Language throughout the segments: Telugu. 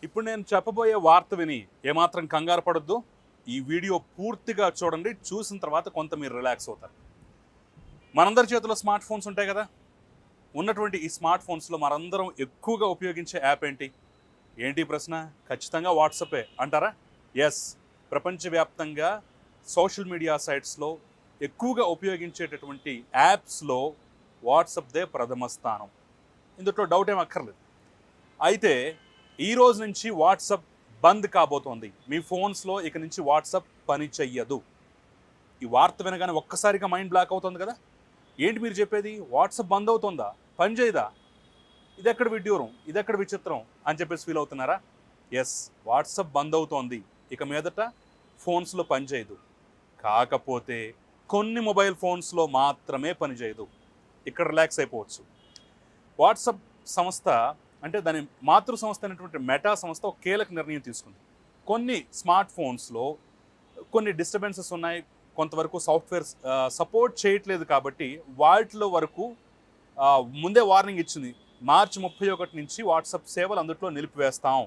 ఇప్పుడు నేను చెప్పబోయే వార్త విని ఏమాత్రం కంగారు పడొద్దు. ఈ వీడియో పూర్తిగా చూడండి. చూసిన తర్వాత కొంత మీరు రిలాక్స్ అవుతారు. మనందరి చేతిలో స్మార్ట్ ఫోన్స్ ఉంటాయి కదా. ఉన్నటువంటి ఈ స్మార్ట్ ఫోన్స్లో మనందరం ఎక్కువగా ఉపయోగించే యాప్ ఏంటి? ఏంటి ప్రశ్న? ఖచ్చితంగా వాట్సాపే అంటారా? ఎస్, ప్రపంచవ్యాప్తంగా సోషల్ మీడియా సైట్స్లో ఎక్కువగా ఉపయోగించేటటువంటి యాప్స్లో వాట్సాప్దే ప్రథమ స్థానం. ఇందులో డౌట్ ఏం అక్కర్లేదు. అయితే ఈ రోజు నుంచి వాట్సాప్ బంద్ కాబోతోంది. మీ ఫోన్స్లో ఇక నుంచి వాట్సాప్ పని చెయ్యదు. ఈ వార్త వినగానే ఒక్కసారిగా మైండ్ బ్లాక్ అవుతుంది కదా. ఏంటి మీరు చెప్పేది? వాట్సాప్ బంద్ అవుతుందా? పని చేయదా? ఇదెక్కడ విడ్డూరం, ఇదెక్కడ విచిత్రం అని చెప్పేసి ఫీల్ అవుతున్నారా? ఎస్, వాట్సాప్ బంద్ అవుతోంది. ఇక మీదట ఫోన్స్లో పని చేయదు. కాకపోతే కొన్ని మొబైల్ ఫోన్స్లో మాత్రమే పని చేయదు. ఇక్కడ రిలాక్స్ అయిపోవచ్చు. వాట్సాప్ సంస్థ అంటే దాని మాతృ సంస్థ అయినటువంటి మెటా సంస్థ ఒక కీలక నిర్ణయం తీసుకుంది. కొన్ని స్మార్ట్ ఫోన్స్లో కొన్ని డిస్టర్బెన్సెస్ ఉన్నాయి, కొంతవరకు సాఫ్ట్వేర్ సపోర్ట్ చేయట్లేదు. కాబట్టి వాటిలో వరకు ముందే వార్నింగ్ ఇచ్చింది. మార్చి 31 నుంచి వాట్సాప్ సేవలు అందుట్లో నిలిపివేస్తాం.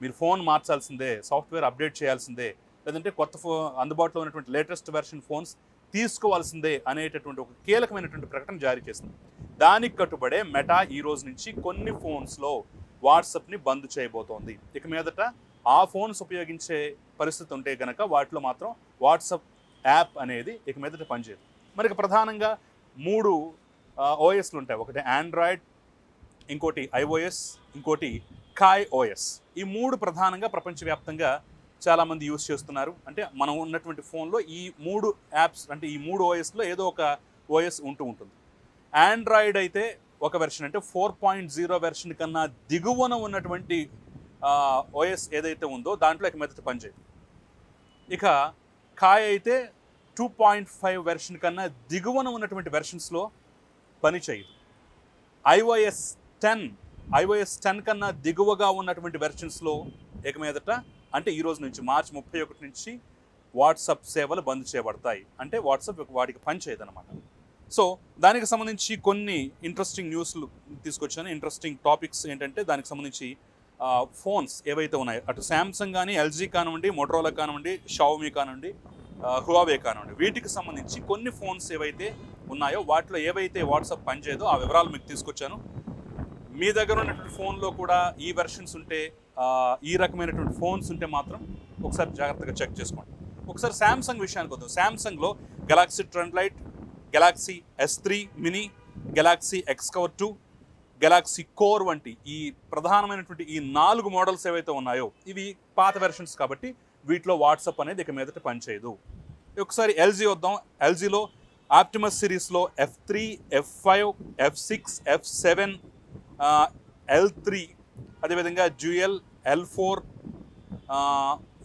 మీరు ఫోన్ మార్చాల్సిందే, సాఫ్ట్వేర్ అప్డేట్ చేయాల్సిందే, లేదంటే కొత్త అందుబాటులో ఉన్నటువంటి లేటెస్ట్ వెర్షన్ ఫోన్స్ తీసుకోవాల్సిందే అనేటటువంటి ఒక కీలకమైనటువంటి ప్రకటన జారీ చేసింది. దానికి కట్టుబడే మెటా ఈ రోజు నుంచి కొన్ని ఫోన్స్లో వాట్సాప్ని బంద్ చేయబోతోంది. ఇక మీదట ఆ ఫోన్స్ ఉపయోగించే పరిస్థితి ఉంటే కనుక వాటిలో మాత్రం వాట్సాప్ యాప్ అనేది ఇక మీదట పనిచేయదు. మరి ప్రధానంగా 3 ఓఎస్లు ఉంటాయి. ఒకటి ఆండ్రాయిడ్, ఇంకోటి ఐఓఎస్, ఇంకోటి కాయ్ ఓఎస్. ఈ 3 ప్రధానంగా ప్రపంచవ్యాప్తంగా చాలామంది యూజ్ చేస్తున్నారు. అంటే మనం ఉన్నటువంటి ఫోన్లో ఈ 3 యాప్స్ అంటే ఈ 3 ఓఎస్లో ఏదో ఒక ఓఎస్ ఉంటుంది. ఆండ్రాయిడ్ అయితే ఒక వెర్షన్ అంటే 4.0 వెర్షన్ కన్నా దిగువన ఉన్నటువంటి ఓఎస్ ఏదైతే ఉందో దాంట్లో ఇక మీదట పనిచేయదు. ఇక కాయ్ అయితే 2.5 వెర్షన్ కన్నా దిగువన ఉన్నటువంటి వెర్షన్స్లో పని చేయదు. ఐఓఎస్ 10 కన్నా దిగువగా ఉన్నటువంటి వెర్షన్స్లో ఇక మీదట అంటే ఈ రోజు నుంచి మార్చి 31 నుంచి వాట్సాప్ సేవలు బంద్ చేయబడతాయి. అంటే వాట్సాప్ వాటికి పని చేయదన్నమాట. సో దానికి సంబంధించి కొన్ని ఇంట్రెస్టింగ్ న్యూస్లు తీసుకొచ్చాను. ఇంట్రెస్టింగ్ టాపిక్స్ ఏంటంటే దానికి సంబంధించి ఫోన్స్ ఏవైతే ఉన్నాయో అటు శాంసంగ్ కానీ, ఎల్జీ కానివ్వండి, మోటరోలా కానివ్వండి, షావోమీ కానివ్వండి, హువావే కానివ్వండి, వీటికి సంబంధించి కొన్ని ఫోన్స్ ఏవైతే ఉన్నాయో వాటిలో ఏవైతే వాట్సాప్ పనిచేయదో ఆ వివరాలు మీకు తీసుకొచ్చాను. మీ దగ్గర ఉన్నటువంటి ఫోన్లో కూడా ఈ వెర్షన్స్ ఉంటే, ఈ రకమైనటువంటి ఫోన్స్ ఉంటే మాత్రం ఒకసారి జాగ్రత్తగా చెక్ చేసుకోండి. ఒకసారి శాంసంగ్ విషయానికి వద్దాం. శాంసంగ్లో Galaxy Trend Lite, Galaxy S3 Mini, Galaxy Xcover 2, Galaxy Core వంటి ఈ ప్రధానమైనటువంటి ఈ 4 మోడల్స్ ఏవైతే ఉన్నాయో ఇవి పాత వెర్షన్స్ కాబట్టి వీటిలో వాట్సాప్ అనేది ఇక మీదట పనిచేయదు. ఒకసారి ఎల్జీ వద్దాం. ఎల్జీలో ఆప్టిమస్ సిరీస్లో F3, F5, F6, F7, L3, అదేవిధంగా డ్యూయల్ L4,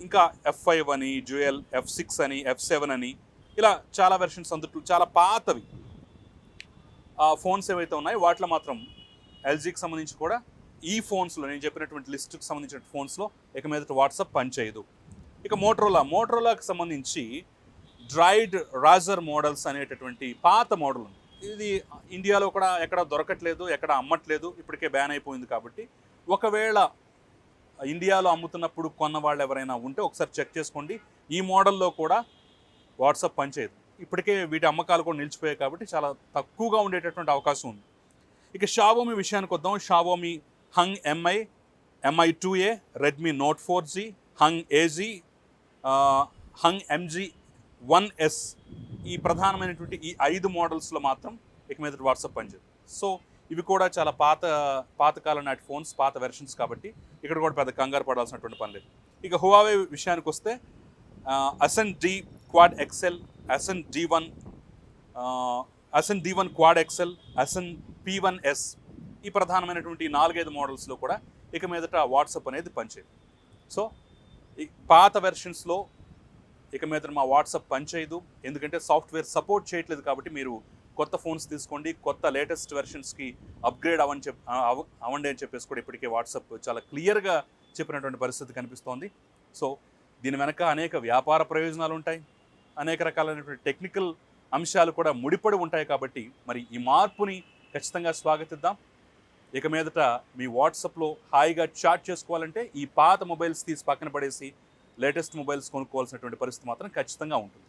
ఇంకా F5 అని, డ్యూయల్ F6 అని, F7 అని, ఇలా చాలా వెర్షన్స్ అందుట్లో చాలా పాతవి ఫోన్స్ ఏవైతే ఉన్నాయో వాటిలో మాత్రం ఎల్జీకి సంబంధించి కూడా ఈ ఫోన్స్లో నేను చెప్పినటువంటి లిస్టుకి సంబంధించిన ఫోన్స్లో ఇక మీదట వాట్సాప్ పనిచేయదు. ఇక మోటరోలాకి సంబంధించి డ్రైడ్ రాజర్ మోడల్స్ అనేటటువంటి పాత మోడల్ ఉంది. ఇది ఇండియాలో కూడా ఎక్కడ దొరకట్లేదు, ఎక్కడ అమ్మట్లేదు, ఇప్పటికే బ్యాన్ అయిపోయింది. కాబట్టి ఒకవేళ ఇండియాలో అమ్ముతున్నప్పుడు కొన్న వాళ్ళు ఎవరైనా ఉంటే ఒకసారి చెక్ చేసుకోండి. ఈ మోడల్లో కూడా వాట్సాప్ పనిచేయదు. ఇప్పటికే వీటి అమ్మకాలు కూడా నిలిచిపోయాయి కాబట్టి చాలా తక్కువగా ఉండేటటువంటి అవకాశం ఉంది. ఇక షావోమీ విషయానికి వద్దాం. షావోమీ హంగ్ MI, MI 2A, Redmi note 4G, హంగ్ AG, హంగ్ MG 1S, ఈ ప్రధానమైనటువంటి ఈ 5 మోడల్స్లో మాత్రం ఇక మీద వాట్సాప్ పనిచేయదు. సో ఇవి కూడా చాలా పాతకాలం నాటి ఫోన్స్, పాత వెర్షన్స్ కాబట్టి ఇక్కడ కూడా పెద్ద కంగారు పడాల్సినటువంటి పని లేదు. ఇక హువావే విషయానికి వస్తే అసెన్ D quad XL, అసెన్ D1 quad XL, అసెన్ P1S, ఈ ప్రధానమైనటువంటి 4-5 మోడల్స్లో కూడా ఇక మీదట వాట్సాప్ అనేది పనిచేయదు. సో ఈ పాత వెర్షన్స్లో ఇక మీద మా వాట్సాప్ పనిచేయదు. ఎందుకంటే సాఫ్ట్వేర్ సపోర్ట్ చేయట్లేదు. కాబట్టి మీరు కొత్త ఫోన్స్ తీసుకోండి, కొత్త లేటెస్ట్ వెర్షన్స్కి అప్గ్రేడ్ అవ్వండి అని చెప్పేసి కూడా ఇప్పటికే వాట్సాప్ చాలా క్లియర్గా చెప్పినటువంటి పరిస్థితి కనిపిస్తోంది. సో దీని వెనక అనేక వ్యాపార ప్రయోజనాలు ఉంటాయి, అనేక రకాలైనటువంటి టెక్నికల్ అంశాలు కూడా ముడిపడి ఉంటాయి. కాబట్టి మరి ఈ మార్పుని ఖచ్చితంగా స్వాగతిద్దాం. ఇక మీదట మీ వాట్సాప్లో హాయిగా చాట్ చేసుకోవాలంటే ఈ పాత మొబైల్స్ తీసి పక్కన పడేసి లేటెస్ట్ మొబైల్స్ కొనుక్కోవాల్సినటువంటి పరిస్థితి మాత్రం ఖచ్చితంగా ఉంటుంది.